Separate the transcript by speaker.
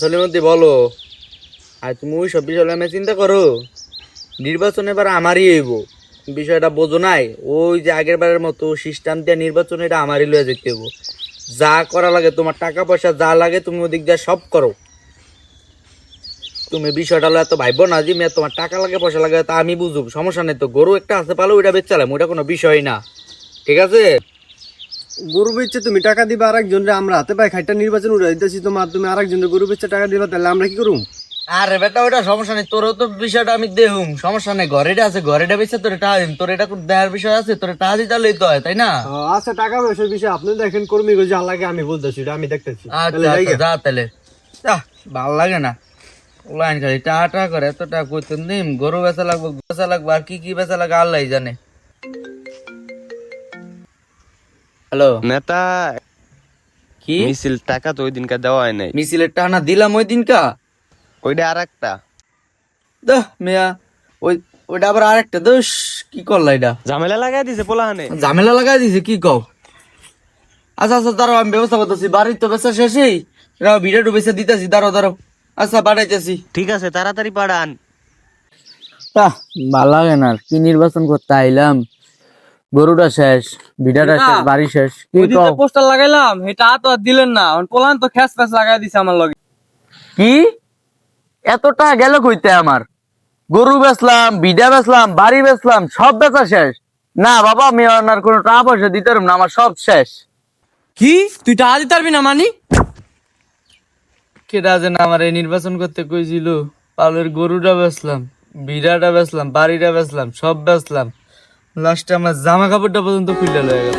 Speaker 1: সলিমদ্দি বলো। আর তুমি ওই সব বিষয় আমি চিন্তা করো, নির্বাচন এবার আমারই হইব। বিষয়টা বোঝো নাই, ওই যে আগের বারের মতো সিস্টেম দিয়ে নির্বাচন, এটা আমারই লয়ে যেতে হইব। যা করা লাগে, তোমার টাকা পয়সা যা লাগে তুমি ওদিক দিয়ে সব করো। তুমি বিষয়টা এত ভাইবো না যে মেয়ে তোমার টাকা লাগে পয়সা লাগে, তা আমি বুঝুম, সমস্যা নেই। তো গরু একটা আছে পালো, ওইটা বেচালাম, ওইটা কোনো বিষয় না, ঠিক আছে?
Speaker 2: গরু বেচছে তুমি টাকা দিবা আরেকজন রে, আমরা হাতে পাই খাইটা নির্বাচন উড়াই দিতেছি তোমার, তুমি আরেকজন গরু বেচছে টাকা দিবা, তাহলে আমরা কি করুম?
Speaker 1: আরে বেটা ওইটা সমস্যা নেই, তোরও তো বিষয়টা আমি দেহুম, সমস্যা নেই। ঘরেটা আছে, ঘরেটা বেচে তোর টাকা দিন, তোর এটা দেওয়ার বিষয় আছে, তোর টাকা দিতে হলেই তো হয়, তাই না?
Speaker 2: আচ্ছা, টাকা পয়সার বিষয় আপনি দেখেন, কর্মী গো যা লাগে আমি বলতেছি, এটা আমি দেখতেছি।
Speaker 1: আচ্ছা আচ্ছা, যা তাহলে। ভাল লাগে না লাইন খালি টাকা করে, এত টাকা করতে নিম, গরু বেচা লাগবে, বেচা লাগবে, আর কি কি বেচা লাগে আল্লাহ জানে। হ্যালো
Speaker 3: নেতা,
Speaker 1: কি
Speaker 3: মিছিল টাকা তো ওই দিনকা দেওয়া হয় নাই,
Speaker 1: মিছিলের টানা দিলাম ওই দিনকা?
Speaker 3: ওইটা আর একটা
Speaker 1: দহ মিয়া, ওই ওইটা আবার আরেকটা দোষ, কি করলা এটা?
Speaker 3: ঝামেলা লাগাই দিছে পোলাহানে।
Speaker 1: ঝামেলা লাগাই দিছে, কি কও? আচ্ছা আচ্ছা, দাঁড়াও আমি ব্যবস্থা করতেছি, বাড়ির তো বেচা শেষই, ভিডিও বেচা দিতেছি, দাঁড়াও দাঁড়াও। আচ্ছা পাঠাইতেছি।
Speaker 3: ঠিক আছে, তাড়াতাড়ি পাঠান।
Speaker 1: ভাল লাগে না, কি নির্বাচন করতে আইলাম, গরুটা শেষ, ভিডিওটা শেষ, বাড়ি শেষ, কি কও?
Speaker 4: পোস্টার লাগাইলাম, এটা তো আর দিলেন না, পোলান তো খ্যাস খ্যাস লাগাই দিছে আমার লগে।
Speaker 1: কি এতটা গেল কইতে? আমার গরু বেচলাম, ভিডা বেচলাম, বাড়ি বেচলাম, সব বেচা শেষ। না বাবা, আমি আর কোনো টাকা পয়সা দিতে পারবো না, আমার সব শেষ।
Speaker 4: কি তুই টাকা দিতে পারবি না মানি?
Speaker 1: কেটা যেন আমার এই নির্বাচন করতে কইছিল, পালের গরুটা বেচলাম, ভিড়াটা বেচলাম, বাড়িটা বেচলাম, সব বেচলাম, লাস্টে আমার জামা কাপড়টা পর্যন্ত খুলে লয়ে গেল।